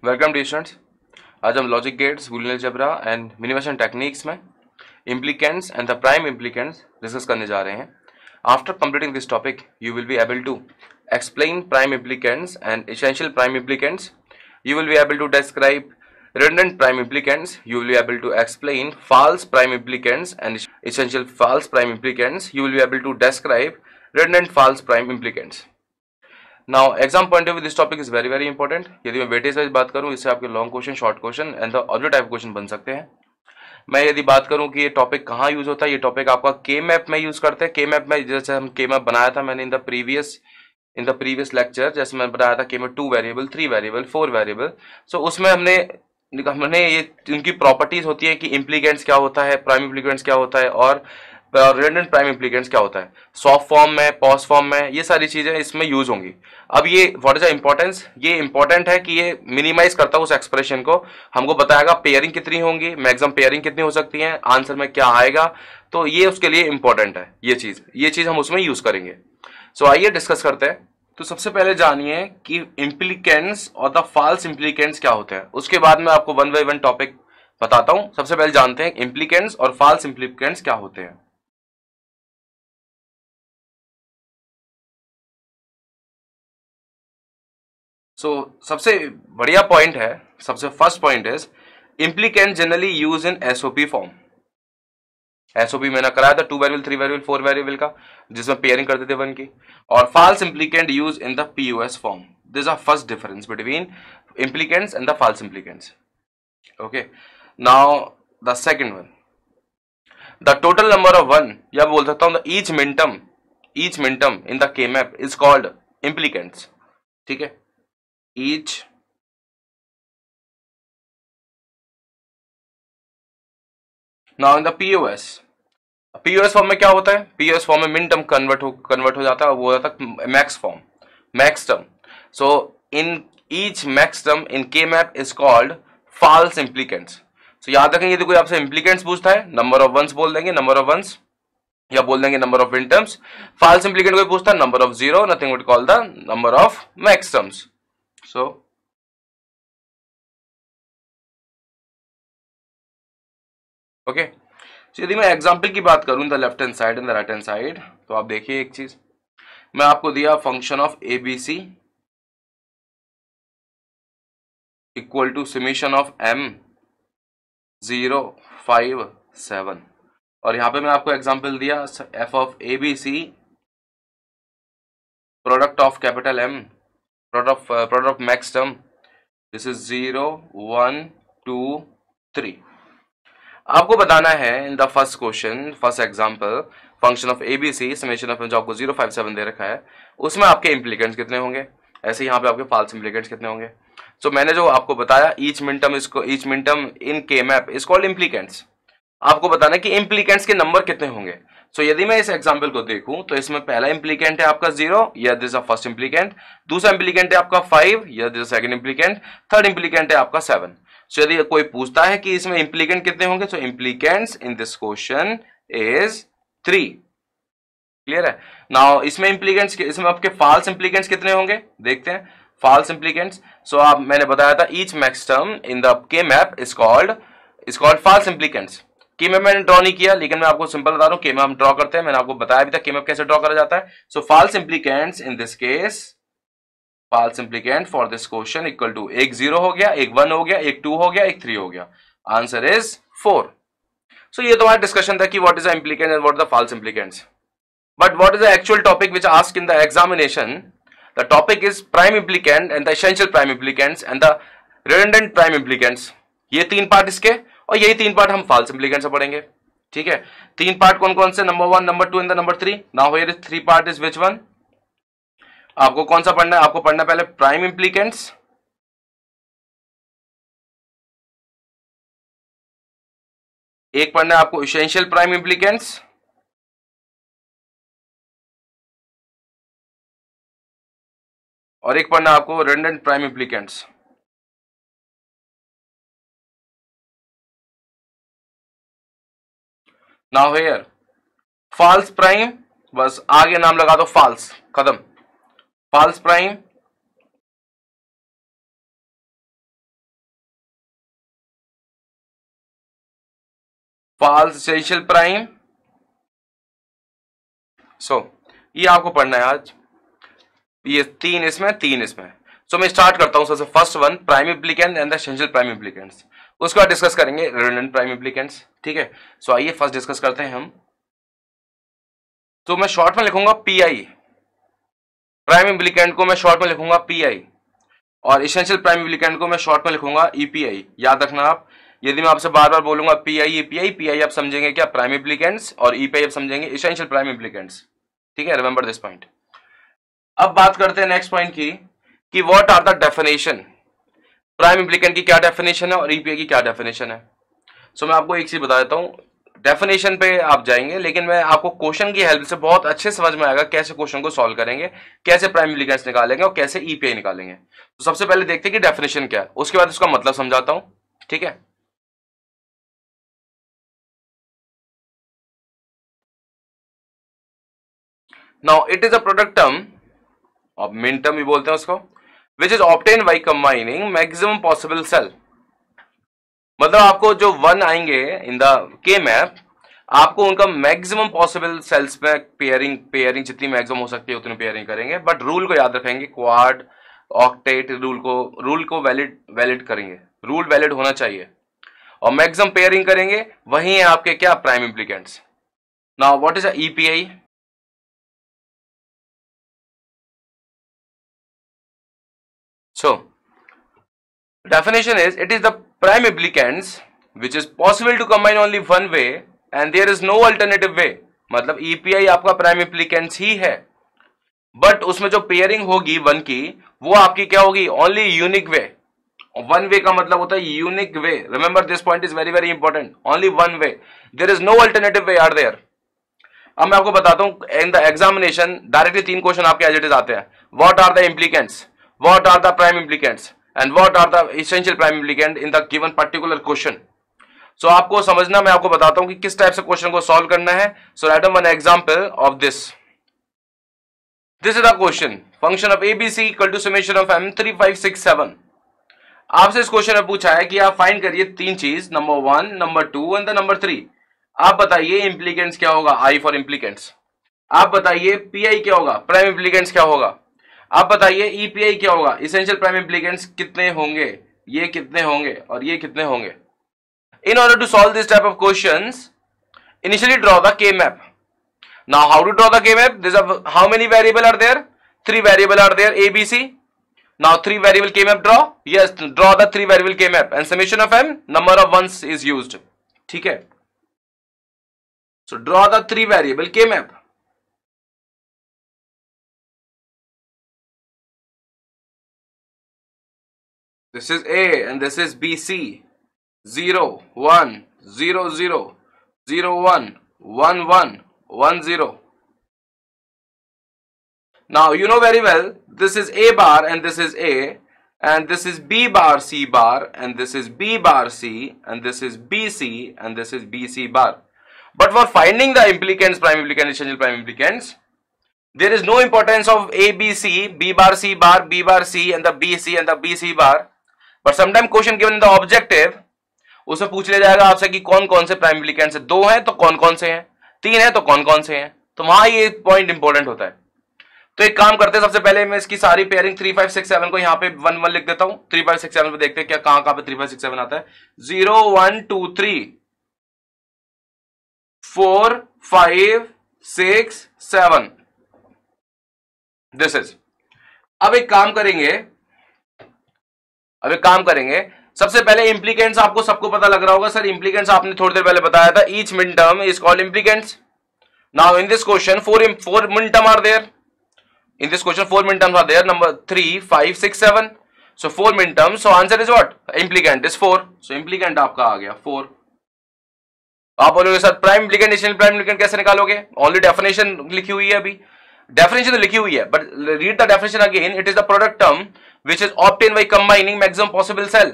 Welcome D students. आज हम logic gates, Boolean algebra and minimization techniques में implicants and the prime implicants discuss करने जा रहे हैं। After completing this topic you will be able to explain prime implicants and essential prime implicants. You will be able to describe redundant prime implicants. You will be able to explain false prime implicants and essential false prime implicants. You will be able to describe redundant false prime implicants. Now exam point of view this topic is very important. यदि मैं weightage wise बात करूं, इससे आपके long question, short question and the object type question बन सकते हैं. मैं यदि बात करूं कि ये टॉपिक कहाँ यूज होता है, ये टॉपिक आपका के मैप में यूज करते हैं. के मैप में जैसे हम के मैप बनाया था मैंने इन द प्रीवियस लेक्चर, जैसे मैं बताया था कि में 2 वेरिएबल, 3 वेरिएबल, 4 वेरिएबल. सो उसमें हमने ये उनकी प्रॉपर्टीज होती है कि इम्प्लीकेंट्स क्या होता है, प्राइम इम्प्लीकेंट्स क्या होता है और रिडंडेंट प्राइम इम्प्लीकेंट्स क्या होता है, सॉफ्ट फॉर्म में, पॉज फॉर्म में, ये सारी चीजें इसमें यूज होंगी. अब ये व्हाट इज द इंपॉर्टेंस, ये इंपॉर्टेंट है कि ये मिनिमाइज करता है उस एक्सप्रेशन को. हमको बताएगा पेयरिंग कितनी होंगी, मैक्सिमम पेयरिंग कितनी हो सकती है, आंसर में क्या आएगा. तो ये उसके लिए इंपॉर्टेंट है. ये चीज हम उसमें यूज करेंगे. सो आइए डिस्कस करते हैं. तो सबसे पहले जानिए कि इम्प्लीकेंट्स और द फॉल्स इम्प्लीकेंट्स क्या होते हैं. उसके बाद मैं आपको वन बाय वन टॉपिक बताता हूं. सबसे पहले जानते हैं इम्प्लीकेंट्स और फॉल्स इम्प्लीकेंट्स क्या होते हैं. सबसे बढ़िया पॉइंट है, सबसे first point is implicant generally use in SOP form. SOP मैंने कराया था 2 वेरिएबल, 3 वेरिएबल, 4 वेरिएबल का, जिसमें पेयरिंग करते थे 1 की. और false implicant use in the POS form. This are first difference between implicants and the false implicants. Okay, now the second one, the total number of 1, या बोल सकता हूं each minterm in the K map is called implicants. ठीक है, each now in the POS form में क्या होता है, पीओएस फॉर्म में मिन टर्म कन्वर्ट हो जाता है, वो हो जाता है max form, max term. So in each max term in K map is called false implicants. So याद रखेंगे, यदि कोई आपसे इम्प्लीकेंट्स पूछता है, नंबर ऑफ वंस बोल देंगे, नंबर ऑफ वंस, या बोल देंगे number of min terms. False implicant कोई पूछता है, number of zero, nothing would call the number of max terms. So okay, यदि मैं एग्जाम्पल की बात करूं the left hand side and the right hand side, तो आप देखिए एक चीज मैं आपको दिया, function of ABC equal to summation of m 0 5 7, और यहां पे मैं आपको एग्जाम्पल दिया f of ABC product of capital M, product of max term, this is 0 1 2 3. आपको बताना है in the first question, first example, function of ABC summation of जो आपको 0 5 7 दे रखा है, उसमें आपके इम्प्लीकेंट्स कितने होंगे, ऐसे यहाँ पे आपके फॉल्स इम्प्लीकेंट्स कितने होंगे. सो मैंने जो आपको बताया each minterm in K map is called implicants. आपको बताना है कि इम्प्लीकेंट्स के नंबर कितने होंगे. सो यदि मैं इस एग्जाम्पल को देखूं तो इसमें पहला इम्प्लीकेंट है आपका 0, या दिस इज फर्स्ट इम्प्लीकेंट. दूसरा इम्प्लीकेंट है आपका 5, या this second implicant. Third implicant है आपका 7. सो यदि कोई पूछता है कि इसमें इम्प्लीकेंट कितने होंगे, तो implicants in this question is 3. Clear है. नाउ इसमें इम्प्लीकेंट्स, इसमें आपके फॉल्स इम्प्लीकेंट्स कितने होंगे, देखते हैं. फॉल्स इम्प्लीकेंट्स, सो आप मैंने बताया था each max term in the K map is called false implicants. K map मैंने ड्रॉ नहीं किया, लेकिन मैं आपको सिंपल बता रहा हूं के मैप हम ड्रॉ करते हैं. मैंने आपको बताया भी था के मैप कैसे ड्रॉ करा जाता है. So false implicants in this case, false implicant for this question equal to एक 0 हो गया, एक 1 हो गया, एक 2 हो गया, एक 3 हो गया. Answer is 4. सो ये तो हमारा डिस्कशन था कि what is the implicant and what the false implicants. But what is the actual topic which asked in the examination. The topic is prime implicant and the essential prime implicants and the redundant prime implicants. ये 3 part इसके, और यही 3 part हम false implicant से पढ़ेंगे. ठीक है, 3 part कौन कौन से, number 1, number 2 and the number 3. Now here is 3 part is which one. आपको कौन सा पढ़ना है, आपको पढ़ना पहले प्राइम इम्प्लीकेंट्स, एक पढ़ना है आपको एसेंशियल प्राइम इम्प्लीकेंट्स, और एक पढ़ना है आपको redundant prime implicants. Now here false prime, बस आगे नाम लगा दो फॉल्स, खत्म. False prime false essential prime. So ये आपको पढ़ना है आज, ये तीन इसमें तीन इसमें। सो मैं स्टार्ट करता हूं सबसे first one, prime implicant and the essential prime implicants. उसके बाद डिस्कस करेंगे रिडंडेंट प्राइम इम्प्लीकेंट्स। ठीक है, सो आइए फर्स्ट डिस्कस करते हैं हम। तो मैं शॉर्ट में लिखूंगा पीआई, प्राइम इम्प्लीकेंट को मैं शॉर्ट में लिखूंगा पीआई, और एसेंशियल प्राइम इम्प्लीकेंट को मैं शॉर्ट में लिखूंगा ईपीआई। याद रखना आप, यदि मैं आपसे बार बार बोलूंगा पीआई ईपीआई, पीआई आप समझेंगे क्या, प्राइम इम्प्लीकेंट्स, और ईपीआई आप समझेंगे एसेंशियल प्राइम इम्प्लीकेंट्स। ठीक है, रिमेंबर दिस पॉइंट। अब बात करते हैं नेक्स्ट पॉइंट की कि what are the definition, prime implicant की क्या डेफिनेशन है और ईपीआई की क्या डेफिनेशन है। सो मैं आपको एक चीज बता देता हूं, डेफिनेशन पे आप जाएंगे, लेकिन मैं आपको क्वेश्चन की हेल्प से बहुत अच्छे समझ में आएगा कैसे क्वेश्चन को सॉल्व करेंगे, कैसे प्राइम इम्प्लीकेंट्स निकालेंगे और कैसे ईपीआई निकालेंगे। तो सबसे पहले देखते हैं कि डेफिनेशन क्या है, उसके बाद उसका मतलब समझाता हूं। ठीक है, now it is a product term, अब मिन टर्म भी बोलते हैं उसको, which is obtain by combining maximum possible cell. मतलब आपको जो वन आएंगे इन द के मैप, आपको उनका मैक्सिमम पॉसिबल सेल्स में पेयरिंग जितनी मैक्सिमम हो सकती है उतनी पेयरिंग करेंगे, बट रूल को याद रखेंगे, क्वाड ऑक्टेट रूल को वैलिड करेंगे, रूल वैलिड होना चाहिए, और मैक्सिमम पेयरिंग करेंगे, वही है आपके क्या, prime implicants. Now what is a EPI. So, definition is, it is the prime implicants which is possible to combine only one way and there is no alternative way। मतलब EPI आपका prime implicants ही है, but उसमें जो pairing होगी one की, वो आपकी क्या होगी, only unique way. One way का मतलब होता है unique way, remember this point is very very important, only one way, there is no alternative way are there. अब मैं आपको बताता हूं, इन द एग्जामिनेशन डायरेक्टली तीन क्वेश्चन आपके एज इट इज आते हैं, what are the implicants, what are the prime implicants and what are the essential prime implicant in the given particular question। so आपको समझना, मैं आपको बताता हूं कि किस टाइप से क्वेश्चन को सॉल्व करना है। so write down one example of this is the question, function of abc equal to summation of m 3 5 6 7। आपसे इस क्वेश्चन में पूछा है कि आप फाइंड करिए तीन चीज, number 1, number 2 and the number 3। आप बताइए इम्प्लीकेंट्स क्या होगा, आई फॉर इम्प्लीकेंट्स। आप बताइए पीआई क्या होगा, प्राइम इम्प्लीकेंट्स क्या होगा। आप बताइए ईपीआई क्या होगा, इसेंशियल प्राइम इम्प्लीकेंट्स कितने होंगे, ये कितने होंगे और ये कितने होंगे। In order to solve this type of questions, initially draw the K map. Now how to draw the K map, this how many variable are there, 3 variable are there A B C. Now 3 variable K map draw, yes draw the 3 variable K map and summation of m number of ones is used. ठीक है, so draw the 3 variable K map. This is A and this is BC, 0 1 0 0 0 1 1 1 1 0। Now you know very well, this is A bar and this is A, and this is B bar C bar, and this is B bar C, and this is BC, and this is BC bar। But for finding the implicants, prime implicants, essential prime implicants, there is no importance of A B C, B bar C bar, B bar C, and the BC and the BC bar। But sometime question given in the objective, उसमें पूछ लिया जाएगा आपसे कि कौन कौन से prime implicants है, 2 हैं तो कौन कौन से हैं, 3 हैं तो कौन कौन से हैं, तो वहां ये पॉइंट इंपॉर्टेंट होता है। तो एक काम करते हैं, सबसे पहले मैं इसकी सारी पेयरिंग 3 5 6 7 को यहाँ पे 1 1 लिख देता हूं। 3 5 6 7 पे देखते हैं क्या कहां पे 3 5 6 7 आता है। 0 1 2 3 4 5 6 7 दिस इज। अब एक काम करेंगे, सबसे पहले इम्प्लीकेंट्स आपको सबको पता लग रहा होगा, सर इम्प्लीकेंट्स आपने थोड़ी देर पहले बताया था, each min term is called implicants. Now in this question 4 min term are there, in this question 4 min terms are there, number 3 5 6 7, so 4 min terms, so answer is what, implicant is 4, so implicant आपका आ गया 4। आप बोलोगे sir prime implicant essential prime implicant कैसे निकालोगे, only definition लिखी हुई है, अभी डेफिनेशन तो लिखी हुई है, but read the definition again, it is the product term which is obtained by combining maximum possible cell।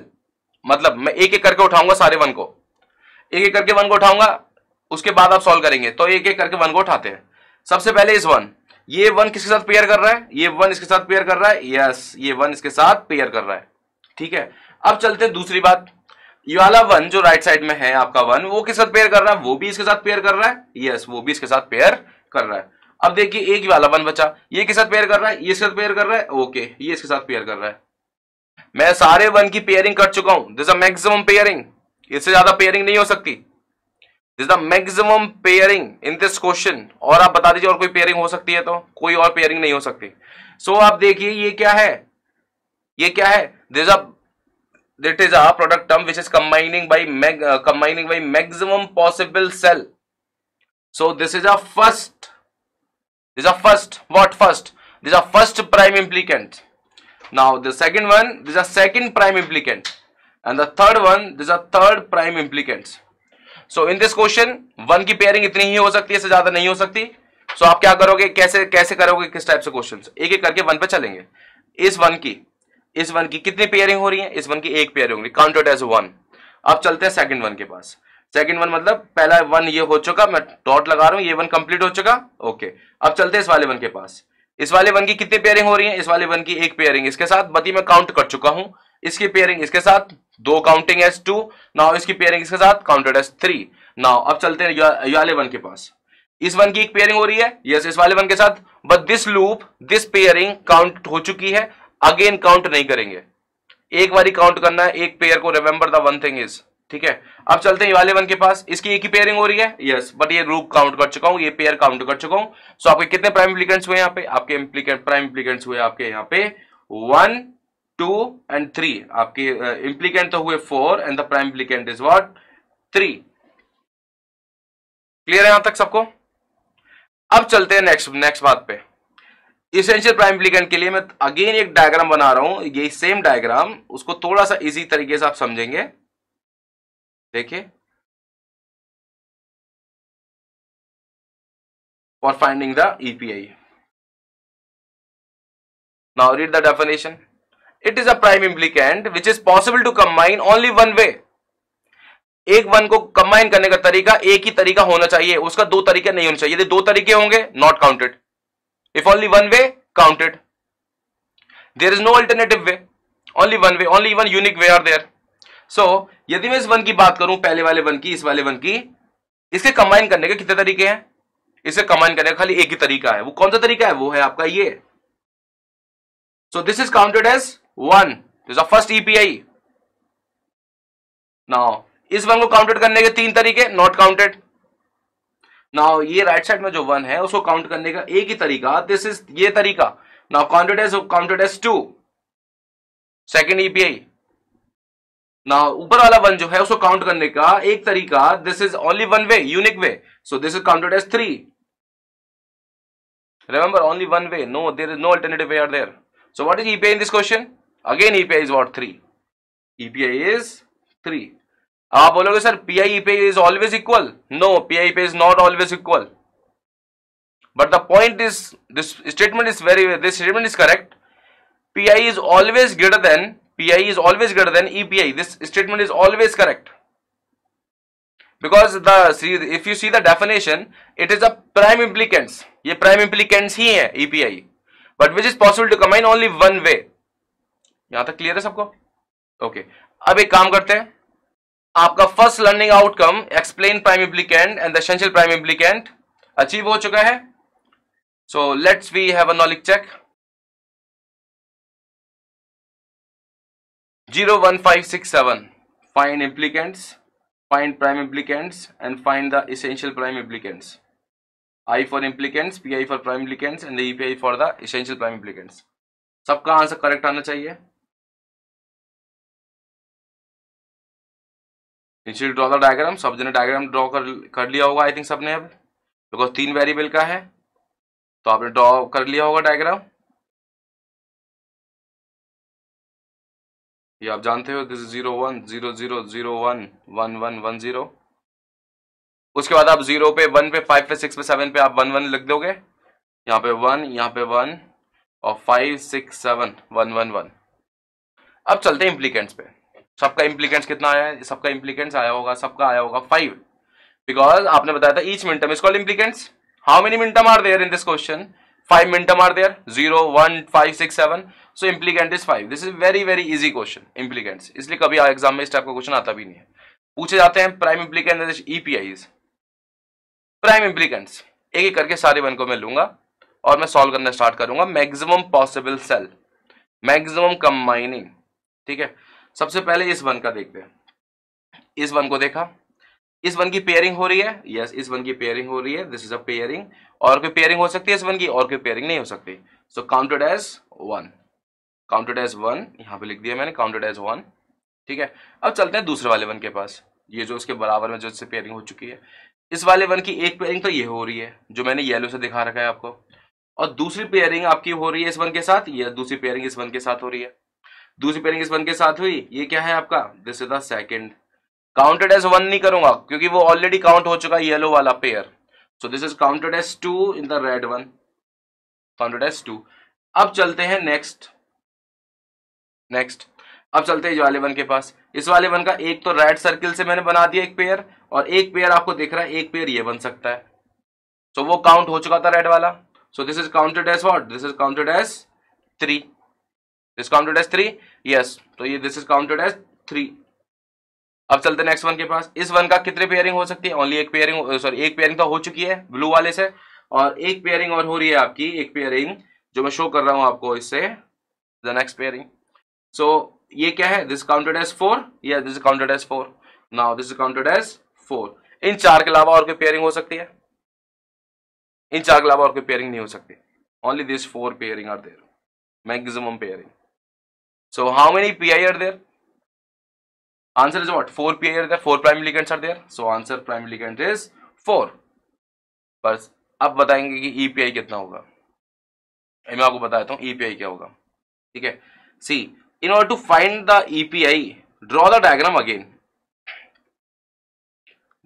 मतलब मैं एक एक करके उठाऊंगा सारे वन को, एक एक करके वन को उठाऊंगा, उसके बाद आप सॉल्व करेंगे, तो एक एक करके वन को उठाते हैं। सबसे पहले इस वन, ये वन किसके साथ पेयर कर रहा है, ये वन इसके साथ पेयर कर रहा है, यस ये वन इसके साथ पेयर कर रहा है। ठीक है, अब चलते हैं दूसरी बात, ये वाला वन जो राइट साइड में है आपका वन, वो किसके साथ पेयर कर रहा है? वो भी इसके साथ पेयर कर रहा है। यस, वो भी इसके साथ पेयर कर रहा है। अब देखिए एक वाला वन बचा, ये किसके साथ पेयर कर रहा है? ये इसके साथ पेयर कर रहा है। ओके, ये इसके साथ पेयर कर रहा है। मैं सारे वन की पेयरिंग कर चुका हूं। This is a maximum pairing, इससे ज्यादा पेयरिंग नहीं हो सकती। This is the maximum pairing in this question. और आप बता दीजिए और कोई पेयरिंग हो सकती है तो? कोई और पेयरिंग नहीं हो सकती। सो आप देखिए ये क्या है, ये क्या है? This that is a product term which is combining by maximum possible cell. So this is a first, what first? This is a first prime implicant. Now the second one, this is a second prime implicant, and the third one, this is a third prime implicant. So in this question one की pairing इतनी ही हो सकती है, इससे ज्यादा नहीं हो सकती। So आप क्या करोगे, कैसे करोगे, किस टाइप से क्वेश्चंस? एक एक करके वन पे चलेंगे। इस वन की कितनी पेयरिंग हो रही है? इस वन की एक पेयरिंग होगी, काउंटेड एज वन। अब चलते हैं सेकंड वन के पास। सेकंड वन मतलब पहला वन ये हो चुका, मैं डॉट लगा रहा हूं, ये वन कंप्लीट हो चुका। ओके, अब चलते हैं इस वाले वन के पास। इस वाले वन की कितनी पेयरिंग हो रही है? इस वाले वन की एक पेयरिंग इसके साथ, बती मैं काउंट कर चुका हूं। इसकी पेयरिंग इसके साथ, दो काउंटिंग एज 2। नाउ इसकी पेयरिंग इसके साथ, काउंटेड एज 3। नाउ अब चलते हैं ये वाले वन के पास। इस वन की एक पेयरिंग हो रही है, यस, इस वाले वन के साथ, but this loop, this pairing count हो चुकी है, अगेन काउंट नहीं करेंगे। एक बारी काउंट करना है एक पेयर को, remember the one thing is, ठीक है। अब चलते हैं ये वाले वन के पास। इसकी एक ही पेयरिंग हो रही है, यस, बट ये ग्रुप काउंट कर चुका हूं, ये पेयर काउंट कर चुका हूं। सो आपके कितने प्राइम इम्प्लीकेंट्स हुए यहाँ पे? आपके प्राइम इम्प्लीकेंट्स हुए आपके यहाँ पे 1, 2 एंड 3। आपके इम्प्लीकेंट तो हुए 4 and the prime implicant is what? 3। Clear है यहां तक सबको? अब चलते हैं नेक्स्ट बात पे। इसेंशियल प्राइम इम्प्लीकेंट के लिए मैं अगेन एक डायग्राम बना रहा हूं, ये सेम डायग्राम, उसको थोड़ा सा इजी तरीके से आप समझेंगे। देखिए, for finding the EPI. Now read the definition. It is a prime implicant which is possible to combine only one way. एक वन को कंबाइन करने का तरीका एक ही तरीका होना चाहिए, उसका दो तरीके नहीं होने चाहिए। यदि दो तरीके होंगे, not counted. If only one way, counted. There is no alternative way. Only one way, only one unique way are there. So, यदि मैं इस वन की बात करूं, पहले वाले वन की, इस वाले वन की, इसके कंबाइन करने के कितने तरीके हैं? इसे कंबाइन करने का खाली एक ही तरीका है। वो कौन सा तरीका है? वो है आपका ये। So this is counted as one. This is the first EPI. Now, इस वन को काउंटेड करने के तीन तरीके, नॉट काउंटेड। नाउ ये राइट साइड में जो वन है उसको काउंट करने का एक ही तरीका, दिस इज ये तरीका। Now counted as 2, second EPI. Now ऊपर वाला वन जो है उसको काउंट करने का एक तरीका, this is only one way, unique way, so this is counted as 3। Remember, only one way, no, there is no alternative way are there. So what is EPI in this question? Again EPI is what? 3। EPI is 3। आप बोलोगे sir PI EPI is always equal. No, PI EPI is not always equal. But the point is, this statement is correct. PI is always greater than EPI. This statement is always correct. Because if you see the definition, it is a prime implicants. ये prime implicants ही है EPI. But which is possible to combine only one way. यहां तक clear है सबको? Okay, अब एक काम करते हैं। आपका first learning outcome, explain prime implicant and the essential prime implicant, achieve हो चुका है। So let's we have a knowledge check. 0, 1, 5, 6, 7, find implicants, find prime implicants and find the essential prime implicants. I for implicants, PI for prime implicants and the EPI for the essential prime implicants। सबका answer correct आना चाहिए। Institute draw the diagram. सब जने diagram draw कर लिया होगा I think सबने, अब बिकॉज 3 वेरिएबल का है तो आपने ड्रॉ कर लिया होगा डायग्राम। ये आप जानते हो, दिस इज 0, 1, 0, 0, 0, 1, 1, 1, 1, 0। उसके बाद आप 0 पे, 1 पे, 5 पे, 6 पे, 7 पे आप 1, 1 लिख दोगे। यहाँ पे 1, यहाँ पे 1 और 5, 6, 7, 1, 1, 1। अब चलते हैं इम्प्लीकेंट्स पे। सबका इम्प्लीकेंट्स कितना आया है? सबका इम्प्लीकेंट्स आया होगा, सबका आया होगा 5, बिकॉज आपने बताया था each minterm is called implicants. How many minterm are there in this question? 5 mintum are there, 0 1 5 6 7, so implicant is 5. This is very easy question, implicants, इसलिए कभी एग्जाम में इस टाइप का क्वेश्चन आता भी नहीं है. पूछे जाते हैं prime implicant, EPIs, prime implicants. एक एक करके सारे वन को मैं लूंगा और मैं सॉल्व करना स्टार्ट करूंगा. Maximum possible cell, maximum combining. ठीक है, सबसे पहले इस वन का देखते हैं. इस वन को देखा, इस वन की पेयरिंग हो रही है. यस, इस वन की पेयरिंग हो रही है. This is a pairing. और कोई पेयरिंग हो सकती है इस वन की, और कोई पेयरिंग नहीं हो सकती. सो काउंटेड एज 1, काउंटेड एज 1, यहां पे लिख दिया मैंने, काउंटेड एज 1. ठीक है, अब चलते हैं दूसरे वाले वन के पास. ये जो उसके बराबर में जो इससे पेयरिंग हो चुकी है, इस वाले वन की एक पेयरिंग तो ये हो रही है जो मैंने येलो से दिखा रखा है आपको, और दूसरी पेयरिंग आपकी हो रही है इस वन के साथ, ये दूसरी पेयरिंग इस वन के साथ हो रही है. दूसरी पेयरिंग इस वन के साथ हुई, ये क्या है आपका, this is the second. Counted as 1 नहीं करूंगा क्योंकि वो ऑलरेडी काउंट हो चुका है येलो वाला pair. So this is counted as 2 in the red one, counted as 2. अब चलते हैं नेक्स्ट. अब चलते हैं इस वाले वन के पास. इस वाले वन का एक तो रेड सर्किल से मैंने बना दिया एक पेयर, और एक पेयर आपको दिख रहा है, एक पेयर ये बन सकता है. सो वो काउंट हो चुका था रेड वाला. So this is counted as what, this is counted as 3. This counted as 3. Yes, तो ये दिस इज काउंटेड एज 3. अब चलते हैं नेक्स्ट वन के पास. इस वन का कितने पेयरिंग हो सकती है, ओनली एक पेयरिंग, सॉरी एक पेयरिंग तो हो चुकी है ब्लू वाले से, और एक पेयरिंग और हो रही है आपकी, एक पेयरिंग जो मैं शो कर रहा हूं आपको इससे, द नेक्स्ट पेयरिंग. सो ये क्या है, दिस काउंटेड एज 4. या this is counted as 4. Now this is counted as 4. इन चार के अलावा और कोई पेयरिंग हो सकती है, इन चार के अलावा और कोई पेयरिंग नहीं हो सकती. Only this 4 pairing are there, maximum pairing. So how many PI are there? Answer is what? 4 PI are there, 4 prime ligands are there. So answer prime ligand is 4. बस अब बताएंगे कि EPI कितना होगा. मैं आपको बता देता हूँ EPI क्या होगा. ठीक है, see, in order to find the EPI, draw the diagram again.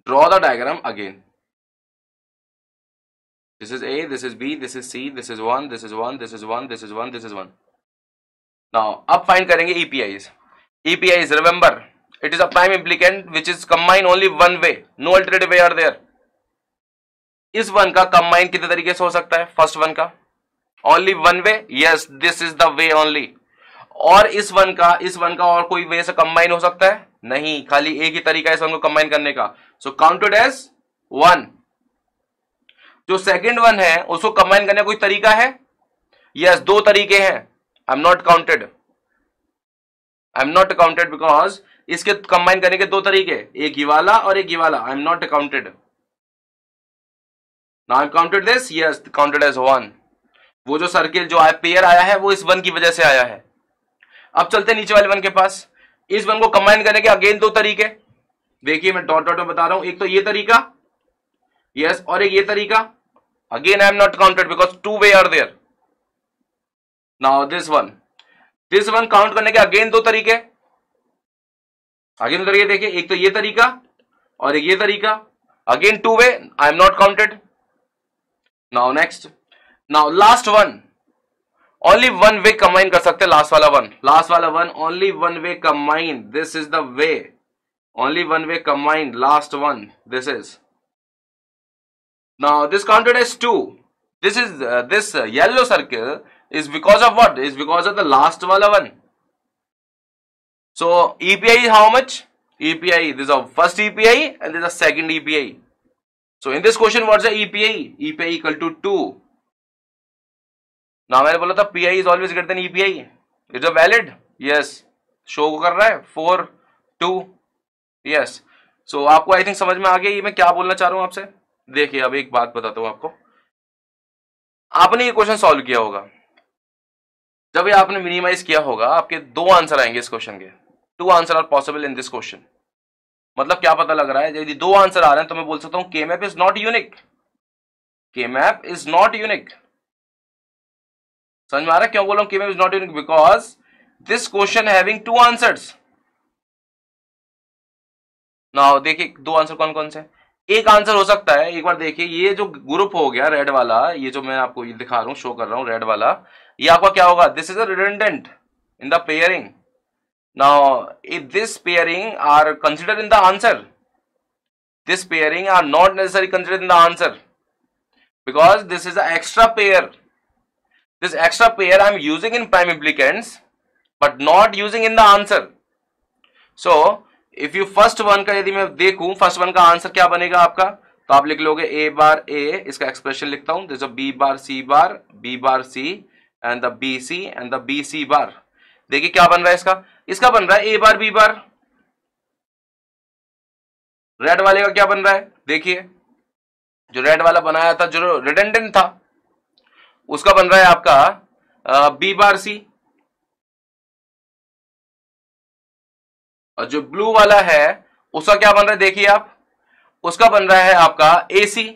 Draw the diagram again. This is A, this is B, this is C, this is 1, this is 1, this is 1, this is 1, this is 1. Now, अब find करेंगे EPIs. EPIs, remember, it is a prime implicant which is combined only one way, no alternative way are there. इस one का combine कितने तरीके से हो सकता है, फर्स्ट वन का only one way, yes this is the way only. और इस वन का और कोई वे से कंबाइन हो सकता है नहीं, खाली एक ही तरीका है इस वन को कंबाइन करने का. सो काउंटेड एज 1. जो सेकंड वन है उसको कंबाइन करने का कोई तरीका है, यस दो तरीके हैं. आई एम नॉट काउंटेड बिकॉज इसके कंबाइन करने के दो तरीके, एक ये वाला और एक ये वाला. I am not counted. Now I am counted this, yes counted as 1. वो जो सर्किल जो पेयर आया है वो इस वन की वजह से आया है. अब चलते हैं नीचे वाले वन के पास. इस वन को कंबाइन करने के अगेन दो तरीके, देखिए मैं डॉट डॉट में बता रहा हूं. एक तो ये तरीका, यस, और एक ये तरीका. Again I am not counted because 2 way are there. Now this one count करने के अगेन दो तरीके, अगेन तरीके देखिए, एक तो ये तरीका और एक ये तरीका. Again 2 way, I am not counted. Now next, now last one, only one way combine कर सकते हैं. लास्ट वाला one only one way combine, this is the way, only one way combine, last one this is. Now this counted as 2. This is this yellow circle is because of what? Is because of the last wala one. So EPI is how much? EPI, this is a first EPI and this is a second EPI. So in this question what's the EPI? EPI equal to 2. Now मैंने बोला था PI is always greater than EPI. Is it valid? Yes. Show कर रहा है 4 2. Yes. So आपको I think समझ में आ गया ये मैं क्या बोलना चाह रहा हूं आपसे. देखिए अब एक बात बताता हूं आपको. आपने ये क्वेश्चन सॉल्व किया होगा, जब ये आपने मिनिमाइज किया होगा आपके दो आंसर आएंगे इस क्वेश्चन के. 2 answer are possible in this question. मतलब क्या पता लग रहा है, यदि 2 आंसर आ रहे हैं तो मैं बोल सकता हूं K map is not unique. K map is not unique. समझ में आ रहा है क्यों बोल रहा हूं K map is not unique? Because this question having 2 answers. Now देखिए 2 आंसर कौन कौन से. एक आंसर हो सकता है, एक बार देखिए, ये जो ग्रुप हो गया रेड वाला, ये जो मैं आपको ये दिखा रहा हूं, शो कर रहा हूं रेड वाला, ये आपका क्या होगा, this is a redundant in the pairing. Now if this pairing are considered in the answer, this pairing are not necessary considered in the answer because this is a extra pair. This extra pair I am using in prime implicants but not using in the answer. So if you first one का यदि मैं देखूं, first one का answer क्या बनेगा आपका, तो आप लिख लोगे a बार a, इसका एक्सप्रेशन लिखता हूं, this b bar c and the bc and the bc बार. देखिए क्या बन रहा है इसका बन रहा है a bar b bar. Red वाले का क्या बन रहा है, देखिए जो रेड वाला बनाया था, जो रिडंडेंट था, उसका बन रहा है आपका बी बार सी. और जो ब्लू वाला है उसका क्या बन रहा है, देखिए आप, उसका बन रहा है आपका ए सी.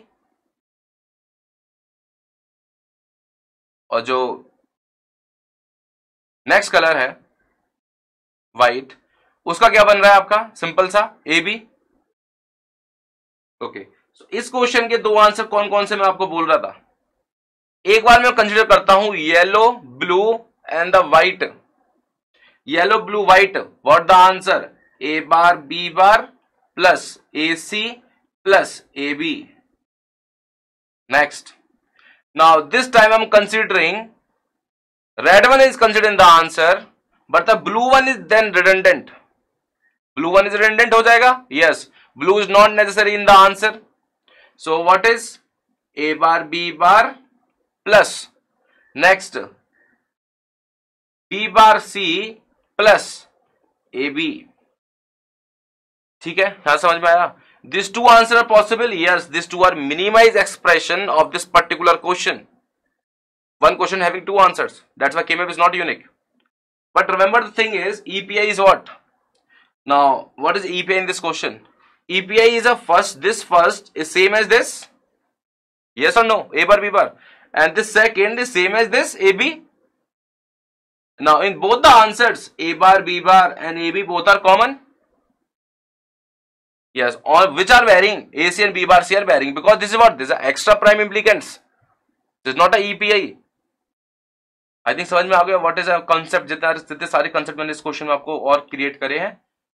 और जो नेक्स्ट कलर है व्हाइट, उसका क्या बन रहा है आपका, सिंपल सा ए बी. ओके, इस क्वेश्चन के दो आंसर कौन कौन से मैं आपको बोल रहा था. एक बार मैं कंसीडर करता हूं yellow blue and the white. Yellow blue white, what the answer, A bar B bar plus A C plus A B. Next, now this time I am considering red one is consider in the answer but the blue one is then redundant. Blue one is redundant हो जाएगा, yes. Blue is not necessary in the answer. So what is A bar B bar plus next B bar C plus A B. ठीक है, यहां समझ में आया. This two answer are possible, yes. This two are minimise expression of this particular question. One question having two answers, that's why K-MAP is not unique. But remember the thing is EPI is what? Now what is EPI in this question? EPI is this first is same as this, yes or no, A bar B bar, and this second is same as this AB. Now in both the answers A bar B bar and AB both are common, yes. Or which are varying, AC and B bar C are varying because this is what, this is extra prime implicants, this is not a EPI. I think समझ में आ गया what is a concept. जितने सारे concept मैंने इस question में आपको और क्रिएट करे हैं,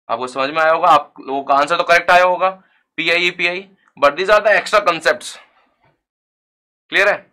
आपको समझ में आया होगा. आप लोगों का आंसर तो करेक्ट आया होगा, PI EPI, but these are the extra concepts. Clear है.